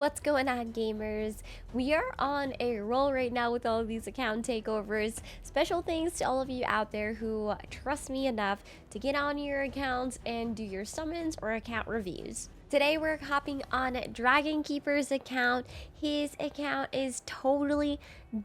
What's going on, gamers? We are on a roll right now with all of these account takeovers. Special thanks to all of you out there who trust me enough to get on your accounts and do your summons or account reviews. Today we're hopping on Dragon Keeper's account. His account is totally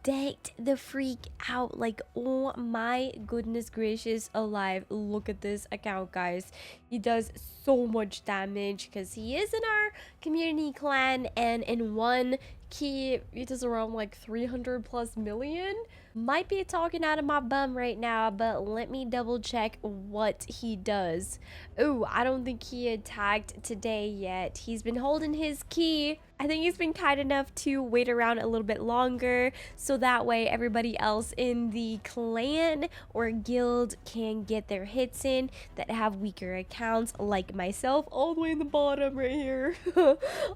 decked the freak out. Like, oh my goodness gracious alive. Look at this account, guys. He does so much damage because he is in our community clan, and in one key it does around like 300 plus million. Might be talking out of my bum right now, but let me double check what he does. Oh, I don't think he attacked today yet. He's been holding his key. I think he's been kind enough to wait around a little bit longer so that way everybody else in the clan or guild can get their hits in that have weaker accounts, like myself, all the way in the bottom right here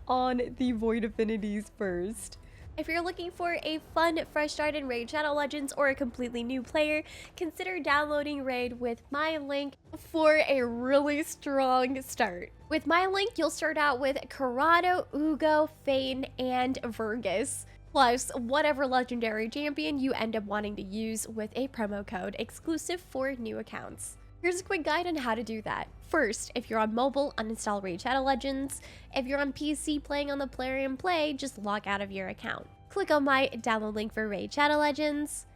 on the Void Affinities first. If you're looking for a fun, fresh start in Raid Shadow Legends or a completely new player, consider downloading Raid with my link for a really strong start. With my link, you'll start out with Corrado, Ugo, Fane, and Vergus, plus whatever legendary champion you end up wanting to use with a promo code exclusive for new accounts. Here's a quick guide on how to do that. First, if you're on mobile, uninstall Raid Shadow Legends. If you're on PC playing on the Plarium Play, just log out of your account. Click on my download link for Raid Shadow Legends.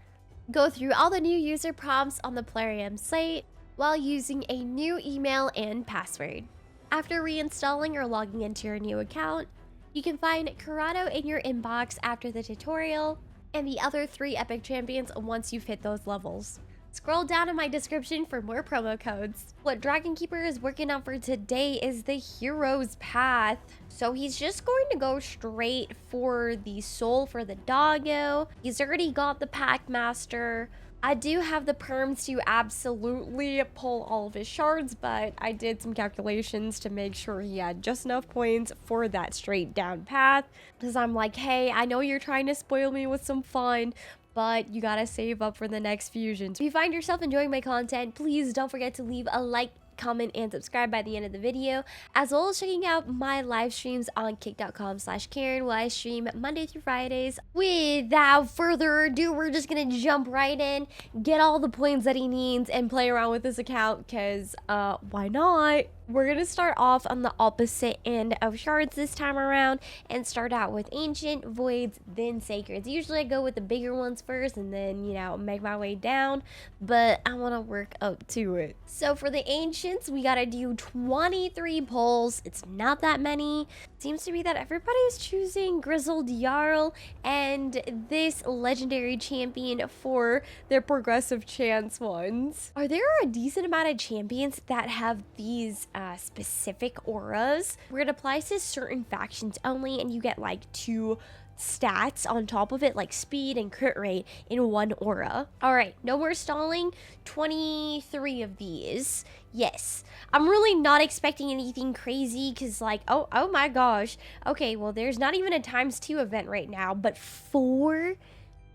Go through all the new user prompts on the Plarium site while using a new email and password. After reinstalling or logging into your new account, you can find Corrado in your inbox after the tutorial and the other 3 epic champions once you've hit those levels. Scroll down in my description for more promo codes. What Dragon Keeper is working on for today is the Hero's Path. So he's just going to go straight for the soul for the doggo. He's already got the Pack Master. I do have the perms to absolutely pull all of his shards, but I did some calculations to make sure he had just enough points for that straight down path. Because I'm like, hey, I know you're trying to spoil me with some fun, but you gotta save up for the next fusions. If you find yourself enjoying my content, please don't forget to leave a like, comment, and subscribe by the end of the video, as well as checking out my live streams on kick.com/Karen, where I stream Monday through Fridays. Without further ado, we're just gonna jump right in, get all the points that he needs, and play around with this account, because why not? We're gonna start off on the opposite end of shards this time around and start out with ancient, voids, then sacreds. Usually I go with the bigger ones first and then, you know, make my way down, but I want to work up to it. So for the ancients, we gotta do 23 pulls. It's not that many. Seems to be that everybody's choosing Grizzled Jarl and this legendary champion for their progressive chance ones. Are there a decent amount of champions that have these specific auras where it applies to certain factions only, and you get like 2 stats on top of it, like speed and crit rate in one aura? All right, no more stalling. 23 of these. Yes, I'm really not expecting anything crazy because, like, oh my gosh. Okay, well, there's not even a ×2 event right now, but 4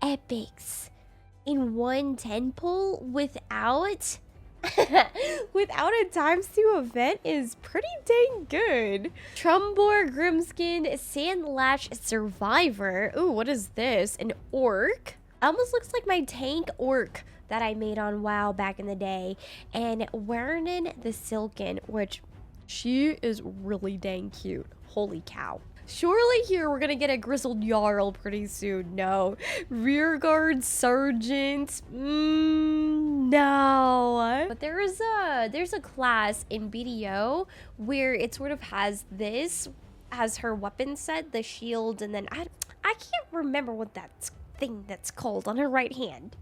epics in one 10 pull without without a ×2 event is pretty dang good. Trumbor, Grimskin, Sandlash, Survivor. Ooh, what is this? An orc? Almost looks like my tank orc that I made on WoW back in the day. And Wernin the Silken, which she is really dang cute. Holy cow. Surely here we're gonna get a Grizzled Jarl pretty soon. No. Rearguard Sergeant. No. But there's a class in BDO where it sort of has this as her weapon set, the shield, and then I can't remember what that thing that's called on her right hand.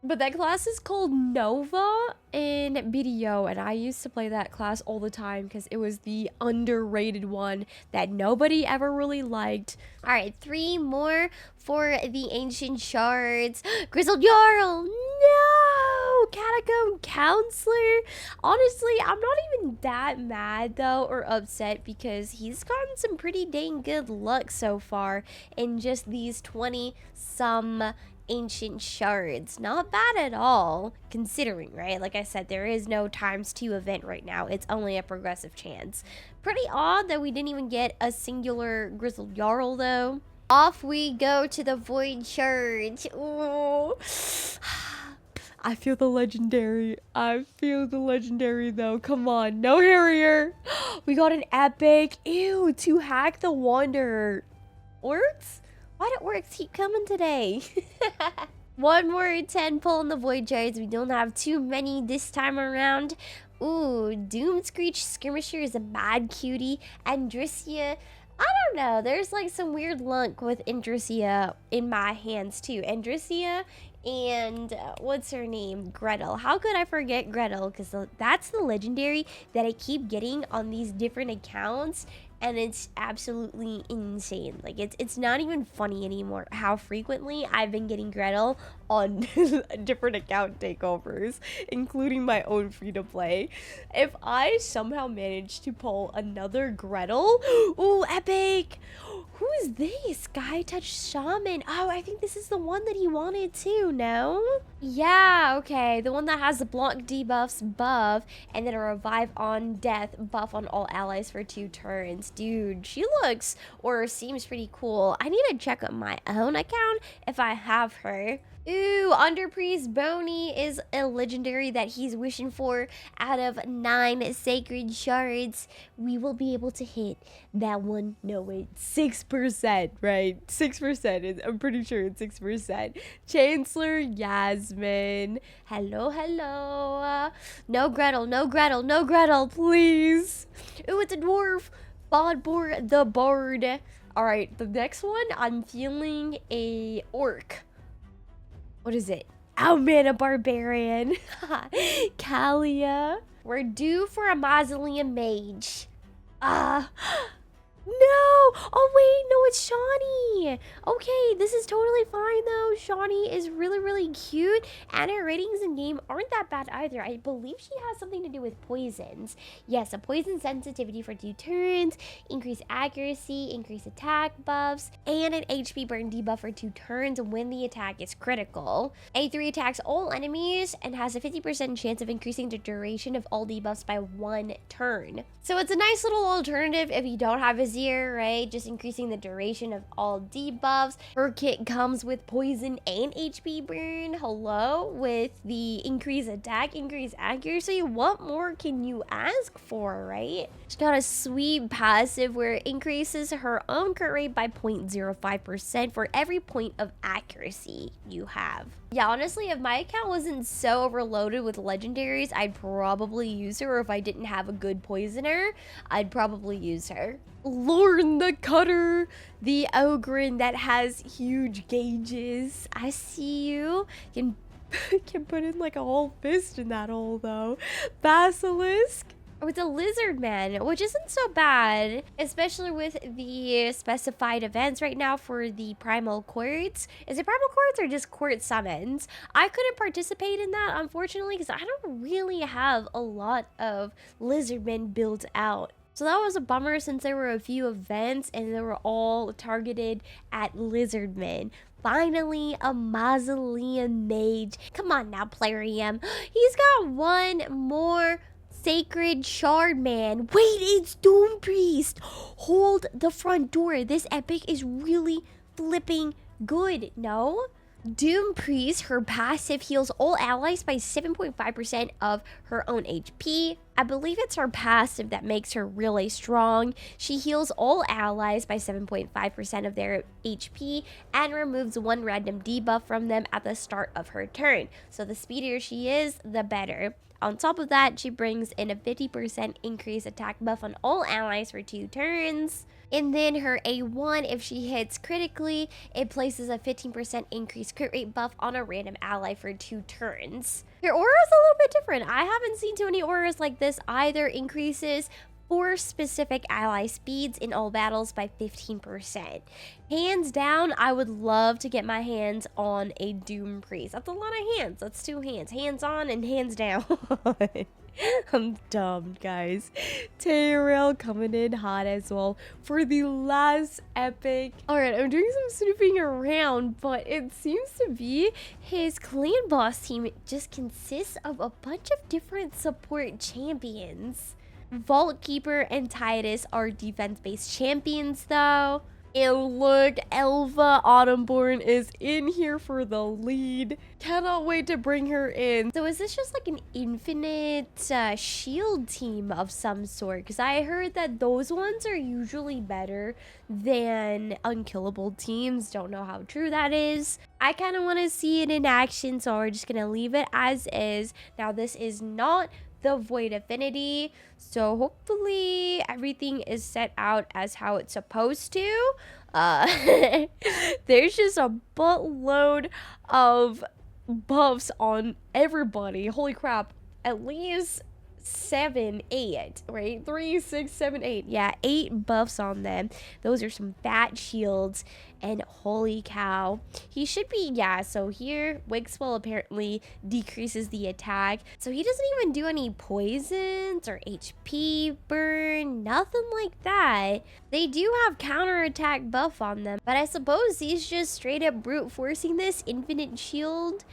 But that class is called Nova in BDO, and I used to play that class all the time because it was the underrated one that nobody ever really liked. All right, 3 more for the ancient shards. Grizzled Jarl, no! Catacomb Counselor. Honestly, I'm not even that mad though, or upset, because he's gotten some pretty dang good luck so far in just these 20 some ancient shards. Not bad at all, considering, right? Like I said, there is no ×2 event right now. It's only a progressive chance. Pretty odd that we didn't even get a singular Grizzled Jarl, though. Off we go to the Void Church. Ooh. I feel the legendary. I feel the legendary, though. Come on. No Harrier. We got an epic. Ew, to hack the Wanderer. Orcs? Why do orcs keep coming today? One more 10 pull in the Void Shards. We don't have too many this time around. Ooh, Doom Screech Skirmisher is a mad cutie. Andrissia, I don't know. There's like some weird luck with Andrissia in my hands too. Andrissia and what's her name? Gretel. How could I forget Gretel? Because that's the legendary that I keep getting on these different accounts. And it's absolutely insane. Like, it's not even funny anymore how frequently I've been getting Gretel on different account takeovers, including my own free-to-play. If I somehow manage to pull another Gretel, ooh, epic! Who is this? Sky Touch Shaman. Oh, I think this is the one that he wanted too, no? Yeah, okay. The one that has the block debuffs buff and then a revive on death buff on all allies for 2 turns. Dude, she looks or seems pretty cool. I need to check on my own account if I have her. Ooh, Underpriest Boney is a legendary that he's wishing for. Out of 9 sacred shards, we will be able to hit that one. No, wait, 6%, right? 6%. I'm pretty sure it's 6%. Chancellor Yasmin. Hello, hello. No Gretel, no Gretel, no Gretel, please. Ooh, it's a dwarf. Bodbor the Bard. All right, the next one, I'm feeling a orc. What is it? Oh man, a barbarian. Kalia. We're due for a mausoleum mage. No! Oh wait, no, it's Shawnee. Okay, this is totally fine though. Shawnee is really, really cute, and her ratings in game aren't that bad either. I believe she has something to do with poisons. Yes, a poison sensitivity for 2 turns, increased accuracy, increased attack buffs, and an HP burn debuff for 2 turns when the attack is critical. A3 attacks all enemies and has a 50% chance of increasing the duration of all debuffs by 1 turn. So it's a nice little alternative if you don't have a right? Just increasing the duration of all debuffs. Her kit comes with poison and HP burn. Hello? With the increased attack, increased accuracy. What more can you ask for, right? She's got a sweet passive where it increases her own crit rate by 0.05% for every point of accuracy you have. Yeah, honestly, if my account wasn't so overloaded with legendaries, I'd probably use her. Or if I didn't have a good poisoner, I'd probably use her. Lorne the Cutter, the Ogren that has huge gauges. I see you. Can put in like a whole fist in that hole though. Basilisk. Oh, it's a lizard man, which isn't so bad, especially with the specified events right now for the primal quartz. Is it primal quartz or just quartz summons? I couldn't participate in that, unfortunately, because I don't really have a lot of lizardmen built out. So that was a bummer since there were a few events and they were all targeted at lizardmen. Finally, a mausoleum mage. Come on now, plarium. He's got one more sacred shard man. Wait, it's Doom Priest. Hold the front door. This epic is really flipping good, no? Doom Priest, her passive heals all allies by 7.5% of her own HP. I believe it's her passive that makes her really strong. She heals all allies by 7.5% of their HP and removes 1 random debuff from them at the start of her turn. So the speedier she is, the better. On top of that, she brings in a 50% increased attack buff on all allies for 2 turns. And then her A1, if she hits critically, it places a 15% increased crit rate buff on a random ally for 2 turns. Her aura is a little bit different. I haven't seen too many auras like this either. Increases 4 specific ally speeds in all battles by 15%. Hands down, I would love to get my hands on a Doom Priest. That's a lot of hands. That's 2 hands. Hands on and hands down. I'm dumb, guys. Tyrell coming in hot as well for the last epic. Alright, I'm doing some snooping around, but it seems to be his clan boss team just consists of a bunch of different support champions. Vault Keeper and Titus are defense-based champions, though. And look, Elva Autumnborn is in here for the lead. Cannot wait to bring her in. So is this just like an infinite shield team of some sort? Because I heard that those ones are usually better than unkillable teams. Don't know how true that is. I kind of want to see it in action, so we're just going to leave it as is. Now, this is not the Void Affinity, so hopefully everything is set out as how it's supposed to. There's just a buttload of buffs on everybody. Holy crap, at least 7, 8, right? 3, 6, 7, 8. Yeah, 8 buffs on them. Those are some fat shields. And holy cow, he should be, yeah, so here Wixwell apparently decreases the attack, so he doesn't even do any poisons or HP burn, nothing like that. They do have counterattack buff on them, but I suppose he's just straight up brute forcing this infinite shield.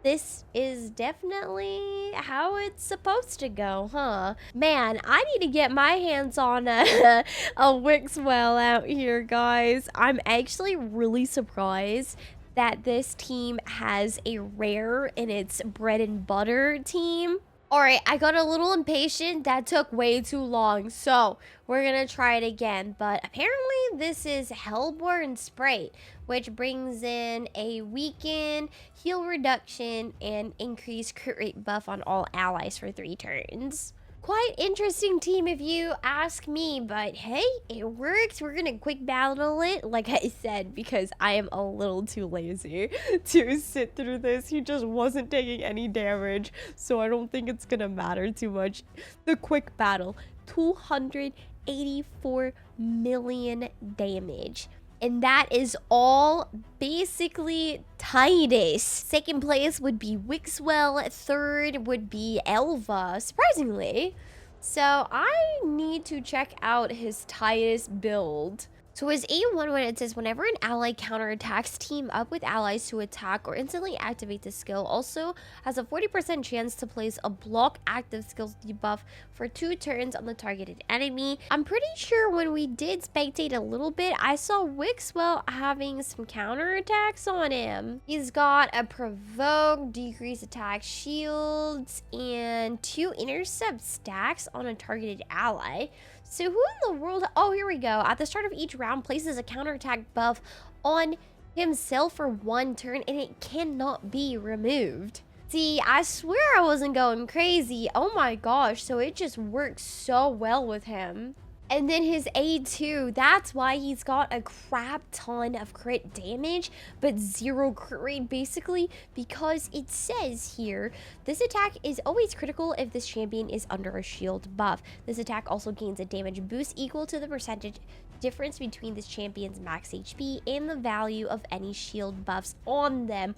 This is definitely how it's supposed to go, huh? Man, I need to get my hands on a Wixwell out here, guys. I'm actually really surprised that this team has a rare in its bread and butter team. Alright, I got a little impatient. That took way too long, so we're gonna try it again. But apparently this is Hellborn Sprite, which brings in a weaken, heal reduction, and increased crit rate buff on all allies for 3 turns. Quite interesting team if you ask me, but hey, it works. We're gonna quick battle it, like I said, because I am a little too lazy to sit through this. He just wasn't taking any damage, so I don't think it's gonna matter too much. The quick battle, 284 million damage. And that is all basically Titus. Second place would be Wixwell. Third would be Elva, surprisingly. So I need to check out his Titus build. So his A1, when it says whenever an ally counterattacks, team up with allies to attack or instantly activate the skill, also has a 40% chance to place a block active skills debuff for 2 turns on the targeted enemy. I'm pretty sure when we did spectate a little bit, I saw Wixwell having some counterattacks on him. He's got a provoke, decrease attack shields, and 2 intercept stacks on a targeted ally. So who in the world? Oh, here we go. At the start of each round, places a counterattack buff on himself for 1 turn, and it cannot be removed. See, I swear I wasn't going crazy. Oh my gosh, so it just works so well with him. And then his A2, that's why he's got a crap ton of crit damage, but 0 crit rate basically, because it says here, this attack is always critical if this champion is under a shield buff. This attack also gains a damage boost equal to the percentage difference between this champion's max HP and the value of any shield buffs on them.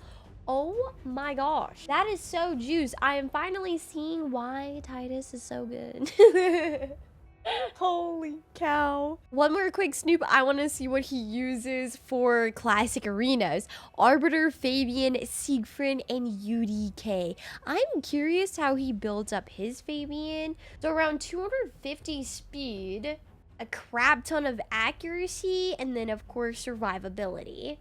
Oh my gosh, that is so juice. I am finally seeing why Titus is so good. Holy cow. One more quick snoop. I want to see what he uses for classic arenas. Arbiter, Fabian, Siegfried, and UDK. I'm curious how he builds up his Fabian. So around 250 speed, a crap ton of accuracy, and then of course survivability.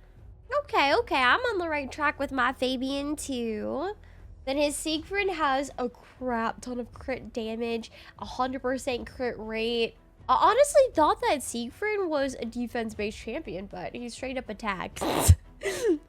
Okay, I'm on the right track with my Fabian too. Then his Siegfried has a crap ton of crit damage, 100% crit rate. I honestly thought that Siegfried was a defense-based champion, but he straight up attacks.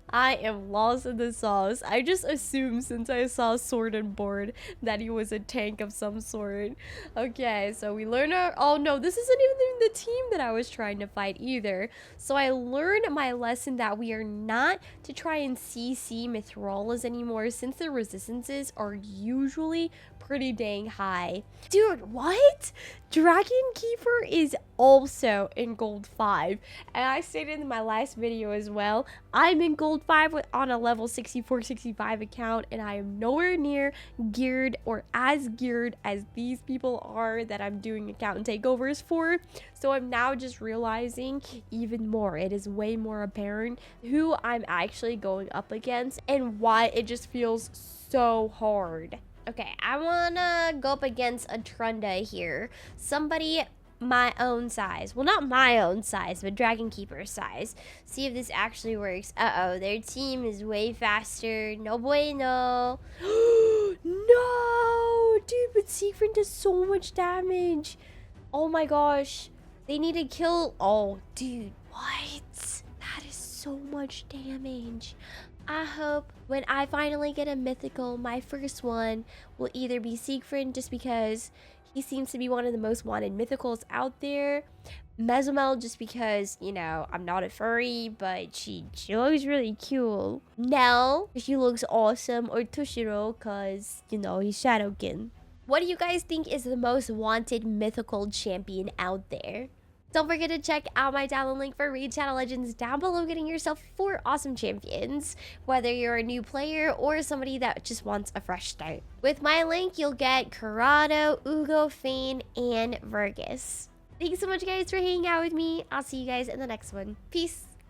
I am lost in the sauce. I just assumed since I saw Sword and Board that he was a tank of some sort. Okay, so we learn our... Oh no, this isn't even the team that I was trying to fight either. So I learned my lesson that we are not to try and CC Mithralas anymore, since the resistances are usually pretty dang high. Dude, what? Dragon Keeper is also in gold 5. And I stated in my last video as well, I'm in gold 5 on a level 64-65 account, and I am nowhere near geared or as geared as these people are that I'm doing account takeovers for. So I'm now just realizing even more. It is way more apparent who I'm actually going up against and why it just feels so hard. Okay, I wanna go up against a Trunda here. Somebody my own size. Well, not my own size, but Dragon Keeper size. See if this actually works. Uh-oh, their team is way faster. No bueno. No! Dude, but Siegfried does so much damage. Oh my gosh. They need to kill... Oh, dude, what? That is so much damage. I hope when I finally get a mythical, my first one will either be Siegfried, just because he seems to be one of the most wanted mythicals out there. Mezumel, just because, you know, I'm not a furry, but she looks really cool. Nell, she looks awesome. Or Toshiro, because, you know, he's Shadowkin. What do you guys think is the most wanted mythical champion out there? Don't forget to check out my download link for Raid Shadow Legends down below, getting yourself 4 awesome champions, whether you're a new player or somebody that just wants a fresh start. With my link, you'll get Corrado, Ugo, Fane, and Vergus. Thanks so much, guys, for hanging out with me. I'll see you guys in the next one. Peace.